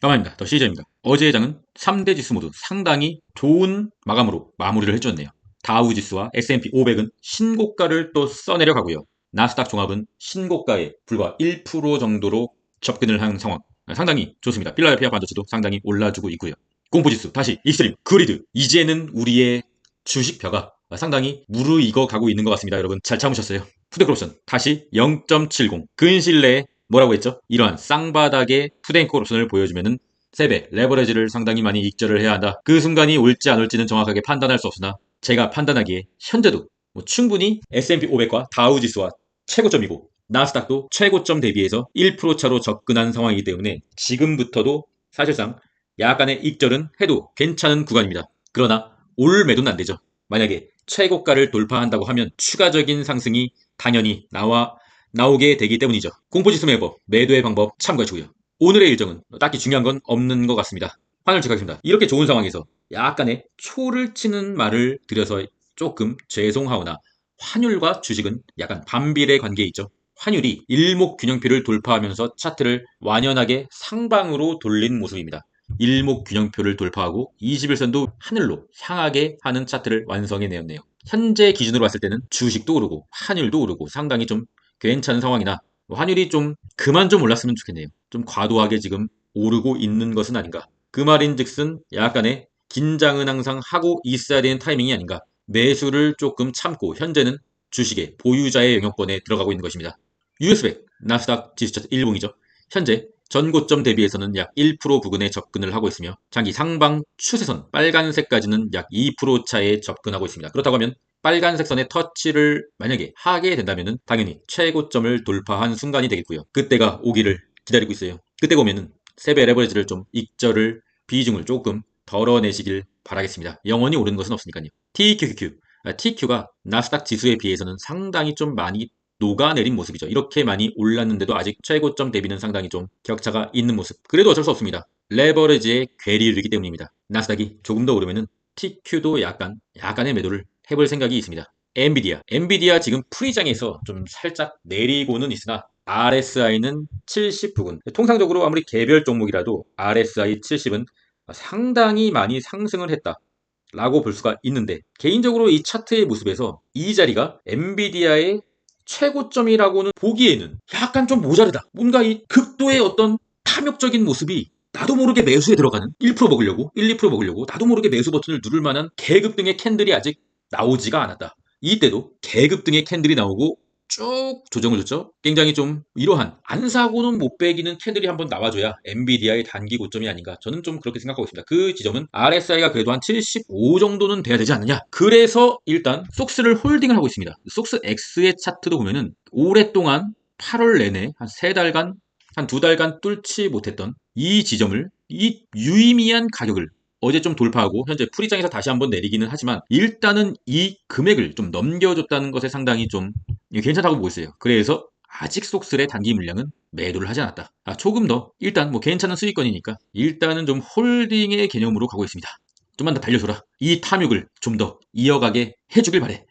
까만입니다. 더 시즌입니다. 어제의 장은 3대 지수 모두 상당히 좋은 마감으로 마무리를 해주었네요. 다우 지수와 S&P 500은 신고가를 또 써내려 가고요. 나스닥 종합은 신고가에 불과 1% 정도로 접근을 한 상황. 상당히 좋습니다. 필라델피아 반도체도 상당히 올라주고 있고요. 공포지수 다시 익스트림 그리드. 이제는 우리의 주식벼가 상당히 무르익어 가고 있는 것 같습니다. 여러분 잘 참으셨어요. 푸드크롭션 다시 0.70 근실 내에 뭐라고 했죠? 이러한 쌍바닥의 푸드앤코옵션을 보여주면은 3배 레버리지를 상당히 많이 익절을 해야 한다. 그 순간이 올지 안 올지는 정확하게 판단할 수 없으나 제가 판단하기에 현재도 충분히 S&P 500과 다우지수와 최고점이고 나스닥도 최고점 대비해서 1% 차로 접근한 상황이기 때문에 지금부터도 사실상 약간의 익절은 해도 괜찮은 구간입니다. 그러나 올 매도는 안 되죠. 만약에 최고가를 돌파한다고 하면 추가적인 상승이 당연히 나오게 되기 때문이죠. 공포지수 매법, 매도의 방법 참고하시고요. 오늘의 일정은 딱히 중요한 건 없는 것 같습니다. 환을 체크하겠습니다. 이렇게 좋은 상황에서 약간의 초를 치는 말을 드려서 조금 죄송하오나 환율과 주식은 약간 반비례 관계에 있죠. 환율이 일목균형표를 돌파하면서 차트를 완연하게 상방으로 돌린 모습입니다. 일목균형표를 돌파하고 21선도 하늘로 향하게 하는 차트를 완성해내었네요. 현재 기준으로 봤을 때는 주식도 오르고 환율도 오르고 상당히 좀 괜찮은 상황이나 환율이 좀 그만 좀 올랐으면 좋겠네요. 좀 과도하게 지금 오르고 있는 것은 아닌가. 그 말인즉슨 약간의 긴장은 항상 하고 있어야 되는 타이밍이 아닌가. 매수를 조금 참고 현재는 주식의 보유자의 영역권에 들어가고 있는 것입니다. US100 나스닥 지수차 1봉이죠. 현재 전고점 대비해서는 약 1% 부근에 접근을 하고 있으며 장기 상방 추세선 빨간색까지는 약 2% 차에 접근하고 있습니다. 그렇다고 하면 빨간색 선의 터치를 만약에 하게 된다면 당연히 최고점을 돌파한 순간이 되겠고요. 그때가 오기를 기다리고 있어요. 그때 오면은 세배 레버리지를 좀 익절을 비중을 조금 덜어내시길 바라겠습니다. 영원히 오르는 것은 없으니까요. TQQQ TQ가 나스닥 지수에 비해서는 상당히 좀 많이 녹아내린 모습이죠. 이렇게 많이 올랐는데도 아직 최고점 대비는 상당히 좀 격차가 있는 모습. 그래도 어쩔 수 없습니다. 레버리지의 괴리이기 때문입니다. 나스닥이 조금 더 오르면은 TQ도 약간의 매도를 해볼 생각이 있습니다. 엔비디아 지금 프리장에서 좀 살짝 내리고는 있으나 RSI는 70 부근. 통상적으로 아무리 개별 종목이라도 RSI 70은 상당히 많이 상승을 했다. 라고 볼 수가 있는데 개인적으로 이 차트의 모습에서 이 자리가 엔비디아의 최고점이라고는 보기에는 약간 좀 모자르다. 뭔가 이 극도의 어떤 탐욕적인 모습이 나도 모르게 매수에 들어가는 1% 먹으려고 1, 2% 먹으려고 나도 모르게 매수 버튼을 누를 만한 계급등의 캔들이 아직 나오지가 않았다. 이때도 계급등의 캔들이 나오고 쭉 조정을 줬죠. 굉장히 좀 이러한 안 사고는 못 빼기는 캔들이 한번 나와줘야 엔비디아의 단기 고점이 아닌가. 저는 좀 그렇게 생각하고 있습니다. 그 지점은 RSI가 그래도 한 75 정도는 돼야 되지 않느냐. 그래서 일단 속스를 홀딩을 하고 있습니다. 속스 X의 차트도 보면은 오랫동안 8월 내내 한 3달간 한 2달간 뚫지 못했던 이 지점을 이 유의미한 가격을 어제 좀 돌파하고 현재 프리장에서 다시 한번 내리기는 하지만 일단은 이 금액을 좀 넘겨줬다는 것에 상당히 좀 괜찮다고 보고 있어요. 그래서 아직 속슬의 단기 물량은 매도를 하지 않았다. 조금 더 일단 뭐 괜찮은 수익권이니까 일단은 좀 홀딩의 개념으로 가고 있습니다. 좀만 더 달려줘라. 이 탐욕을 좀 더 이어가게 해주길 바래.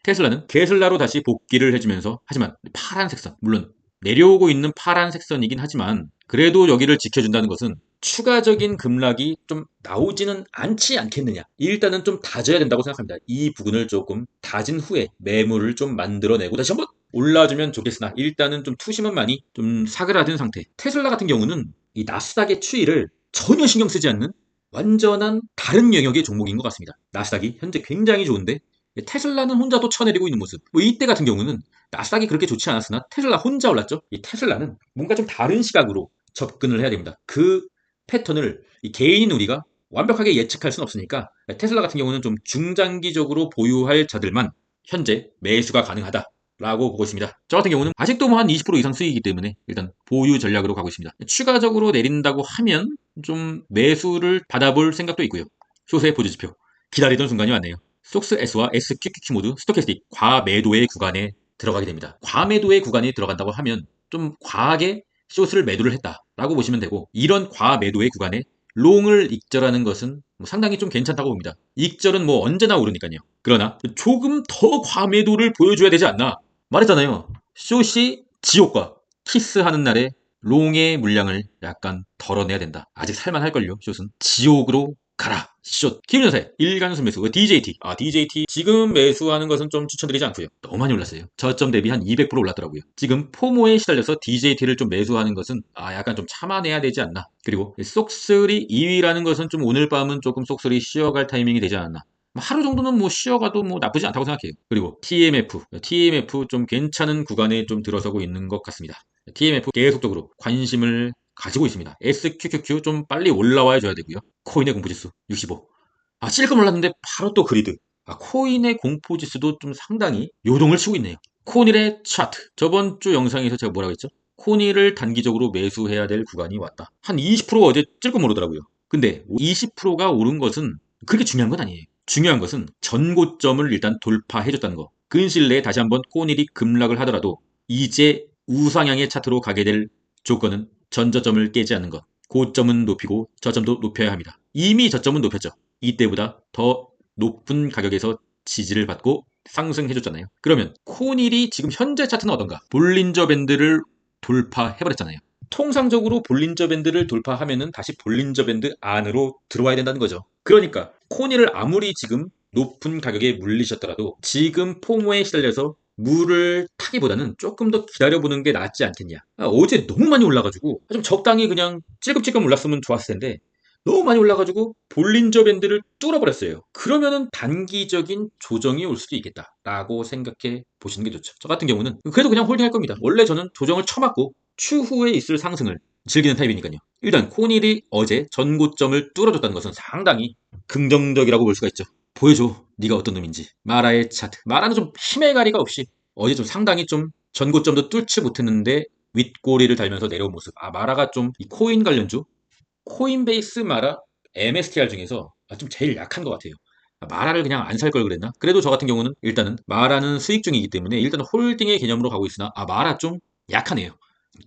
테슬라로 다시 복귀를 해주면서 하지만 파란색 선 물론 내려오고 있는 파란색 선이긴 하지만 그래도 여기를 지켜준다는 것은 추가적인 급락이 좀 나오지는 않지 않겠느냐. 일단은 좀 다져야 된다고 생각합니다. 이 부분을 조금 다진 후에 매물을 좀 만들어내고 다시 한번 올라주면 좋겠으나 일단은 좀 투심은 많이 좀 사그라든 상태. 테슬라 같은 경우는 이 나스닥의 추이를 전혀 신경 쓰지 않는 완전한 다른 영역의 종목인 것 같습니다. 나스닥이 현재 굉장히 좋은데 테슬라는 혼자도 쳐내리고 있는 모습. 뭐 이때 같은 경우는 나스닥이 그렇게 좋지 않았으나 테슬라 혼자 올랐죠. 이 테슬라는 뭔가 좀 다른 시각으로 접근을 해야 됩니다. 그 패턴을 이 개인인 우리가 완벽하게 예측할 수는 없으니까 테슬라 같은 경우는 좀 중장기적으로 보유할 자들만 현재 매수가 가능하다. 라고 보고 있습니다. 저 같은 경우는 아직도 뭐 한 20% 이상 수익이기 때문에 일단 보유 전략으로 가고 있습니다. 추가적으로 내린다고 하면 좀 매수를 받아볼 생각도 있고요. 쇼스의 보조지표 기다리던 순간이 왔네요. 속스 S와 SQQQ 모두 스토캐스틱 과매도의 구간에 들어가게 됩니다. 과매도의 구간에 들어간다고 하면 좀 과하게 쇼스를 매도를 했다라고 보시면 되고 이런 과매도의 구간에 롱을 익절하는 것은 상당히 좀 괜찮다고 봅니다. 익절은 뭐 언제나 오르니까요. 그러나 조금 더 과매도를 보여줘야 되지 않나. 말했잖아요. 숏이 지옥과 키스하는 날에 롱의 물량을 약간 덜어내야 된다. 아직 살만할걸요, 숏은. 지옥으로 가라. 숏. 키움전사의 일간순 매수. DJT. DJT. 지금 매수하는 것은 좀 추천드리지 않고요. 너무 많이 올랐어요. 저점 대비 한 200% 올랐더라고요. 지금 포모에 시달려서 DJT를 좀 매수하는 것은 약간 좀 참아내야 되지 않나. 그리고 쏙3 2위라는 것은 좀 오늘 밤은 조금 쏙3 쉬어갈 타이밍이 되지 않았나. 하루 정도는 뭐 쉬어가도 뭐 나쁘지 않다고 생각해요. 그리고 TMF 좀 괜찮은 구간에 좀 들어서고 있는 것 같습니다. TMF 계속적으로 관심을 가지고 있습니다. SQQQ 좀 빨리 올라와야 줘야 되고요. 코인의 공포지수 65. 찔끔 올랐는데 바로 또 그리드. 코인의 공포지수도 좀 상당히 요동을 치고 있네요. 코닐의 차트. 저번 주 영상에서 제가 뭐라고 했죠? 코닐을 단기적으로 매수해야 될 구간이 왔다. 한 20% 어제 찔끔 오르더라고요. 근데 20%가 오른 것은 그렇게 중요한 건 아니에요. 중요한 것은 전고점을 일단 돌파해줬다는 거. 근시일 내에 다시 한번 코닐이 급락을 하더라도 이제 우상향의 차트로 가게 될 조건은 전저점을 깨지 않는 것. 고점은 높이고 저점도 높여야 합니다. 이미 저점은 높였죠. 이때보다 더 높은 가격에서 지지를 받고 상승해줬잖아요. 그러면 코닐이 지금 현재 차트는 어떤가? 볼린저 밴드를 돌파해버렸잖아요. 통상적으로 볼린저 밴드를 돌파하면은 다시 볼린저 밴드 안으로 들어와야 된다는 거죠. 그러니까 코닐을 아무리 지금 높은 가격에 물리셨더라도 지금 포모에 시달려서 물을 타기보다는 조금 더 기다려보는 게 낫지 않겠냐. 어제 너무 많이 올라가지고 좀 적당히 그냥 찔끔찔끔 올랐으면 좋았을 텐데 너무 많이 올라가지고 볼린저 밴드를 뚫어버렸어요. 그러면은 단기적인 조정이 올 수도 있겠다라고 생각해 보시는 게 좋죠. 저 같은 경우는 그래도 그냥 홀딩할 겁니다. 원래 저는 조정을 쳐맞고 추후에 있을 상승을 즐기는 타입이니까요. 일단 코닐이 어제 전고점을 뚫어줬다는 것은 상당히 긍정적이라고 볼 수가 있죠. 보여줘, 네가 어떤 놈인지. 마라의 차트. 마라는 좀 힘의 가리가 없이 어제 좀 상당히 좀 전고점도 뚫지 못했는데 윗꼬리를 달면서 내려온 모습. 마라가 좀 이 코인 관련주, 코인베이스 마라, MSTR 중에서 좀 제일 약한 것 같아요. 마라를 그냥 안 살 걸 그랬나? 그래도 저 같은 경우는 일단은 마라는 수익 중이기 때문에 일단 홀딩의 개념으로 가고 있으나 마라 좀 약하네요.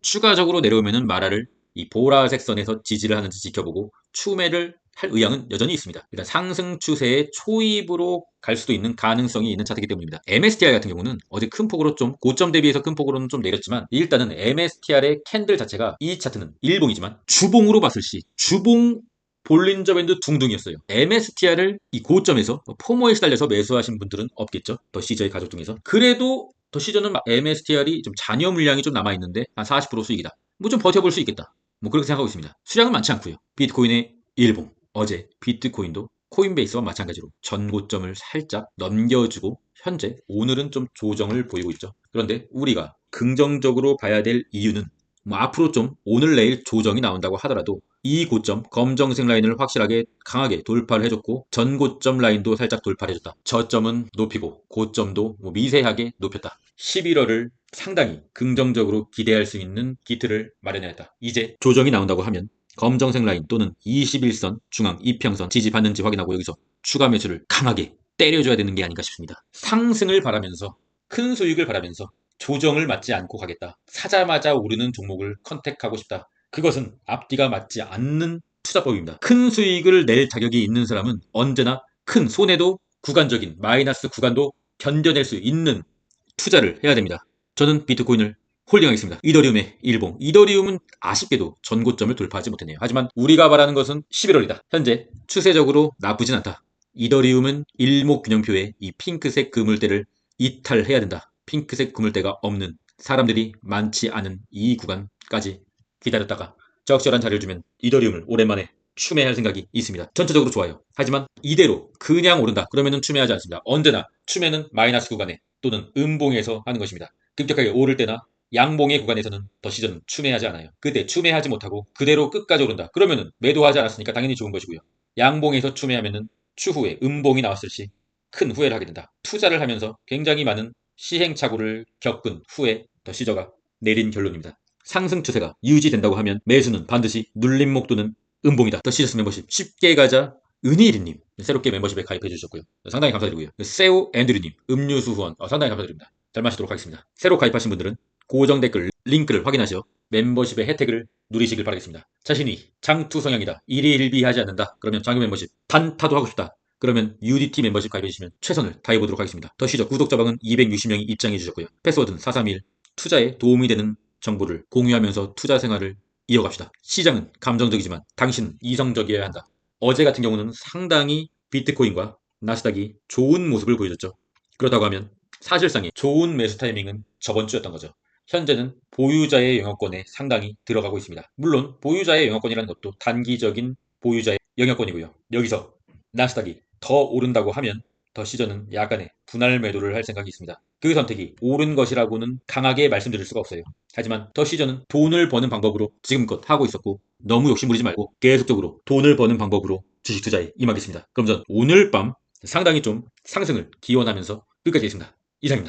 추가적으로 내려오면은 마라를 이 보라색 선에서 지지를 하는지 지켜보고 추매를 할 의향은 여전히 있습니다. 일단 상승 추세의 초입으로 갈 수도 있는 가능성이 있는 차트이기 때문입니다. MSTR 같은 경우는 어제 큰 폭으로 좀 고점 대비해서 큰 폭으로는 좀 내렸지만 일단은 MSTR의 캔들 자체가 이 차트는 일봉이지만 주봉으로 봤을 시 주봉 볼린저 밴드 둥둥이었어요. MSTR을 이 고점에서 포모에 시달려서 매수하신 분들은 없겠죠. 더 시저의 가족 중에서. 그래도 더 시저는 MSTR이 좀 잔여 물량이 좀 남아있는데 한 40% 수익이다. 뭐 좀 버텨볼 수 있겠다. 뭐 그렇게 생각하고 있습니다. 수량은 많지 않고요. 비트코인의 일봉. 어제 비트코인도 코인베이스와 마찬가지로 전고점을 살짝 넘겨주고 현재 오늘은 좀 조정을 보이고 있죠. 그런데 우리가 긍정적으로 봐야 될 이유는 뭐 앞으로 좀 오늘 내일 조정이 나온다고 하더라도 이 고점 검정색 라인을 확실하게 강하게 돌파를 해줬고 전고점 라인도 살짝 돌파를 해줬다. 저점은 높이고 고점도 뭐 미세하게 높였다. 11월을 상당히 긍정적으로 기대할 수 있는 기틀을 마련해냈다. 이제 조정이 나온다고 하면 검정색 라인 또는 21선 중앙 이평선 지지받는지 확인하고 여기서 추가 매수를 강하게 때려줘야 되는 게 아닌가 싶습니다. 상승을 바라면서 큰 수익을 바라면서 조정을 맞지 않고 가겠다. 사자마자 오르는 종목을 컨택하고 싶다. 그것은 앞뒤가 맞지 않는 투자법입니다. 큰 수익을 낼 자격이 있는 사람은 언제나 큰 손해도 구간적인 마이너스 구간도 견뎌낼 수 있는 투자를 해야 됩니다. 저는 비트코인을 홀딩하겠습니다. 이더리움의 일봉. 이더리움은 아쉽게도 전고점을 돌파하지 못했네요. 하지만 우리가 바라는 것은 11월이다. 현재 추세적으로 나쁘진 않다. 이더리움은 일목균형표의 이 핑크색 그물대를 이탈해야 된다. 핑크색 그물대가 없는 사람들이 많지 않은 이 구간까지 기다렸다가 적절한 자리를 주면 이더리움을 오랜만에 추매할 생각이 있습니다. 전체적으로 좋아요. 하지만 이대로 그냥 오른다. 그러면 추매하지 않습니다. 언제나 추매는 마이너스 구간에 또는 음봉에서 하는 것입니다. 급격하게 오를 때나 양봉의 구간에서는 더 시전은 추매하지 않아요. 그때 추매하지 못하고 그대로 끝까지 오른다. 그러면은 매도하지 않았으니까 당연히 좋은 것이고요. 양봉에서 추매하면은 추후에 음봉이 나왔을 시 큰 후회를 하게 된다. 투자를 하면서 굉장히 많은 시행착오를 겪은 후에 더 시저가 내린 결론입니다. 상승 추세가 유지된다고 하면 매수는 반드시 눌림목 또는 음봉이다. 더 시저스 멤버십 쉽게 가자 은희리님 새롭게 멤버십에 가입해 주셨고요. 상당히 감사드리고요. 세우 앤드류님 음료수 후원 상당히 감사드립니다. 잘 마시도록 하겠습니다. 새로 가입하신 분들은 고정 댓글 링크를 확인하셔 멤버십의 혜택을 누리시길 바라겠습니다. 자신이 장투 성향이다. 일희일비하지 않는다. 그러면 장교 멤버십 단타도 하고 싶다. 그러면 UDT 멤버십 가입해주시면 최선을 다해보도록 하겠습니다. 더 시저 구독자 방은 260명이 입장해 주셨고요. 패스워드는 431 투자에 도움이 되는 정보를 공유하면서 투자 생활을 이어갑시다. 시장은 감정적이지만 당신은 이성적이어야 한다. 어제 같은 경우는 상당히 비트코인과 나스닥이 좋은 모습을 보여줬죠. 그렇다고 하면 사실상의 좋은 매수 타이밍은 저번 주였던 거죠. 현재는 보유자의 영역권에 상당히 들어가고 있습니다. 물론 보유자의 영역권이라는 것도 단기적인 보유자의 영역권이고요. 여기서 나스닥이 더 오른다고 하면 더 시저는 약간의 분할 매도를 할 생각이 있습니다. 그 선택이 옳은 것이라고는 강하게 말씀드릴 수가 없어요. 하지만 더 시저는 돈을 버는 방법으로 지금껏 하고 있었고 너무 욕심부리지 말고 계속적으로 돈을 버는 방법으로 주식 투자에 임하겠습니다. 그럼 전 오늘 밤 상당히 좀 상승을 기원하면서 끝까지 하겠습니다. 이상입니다.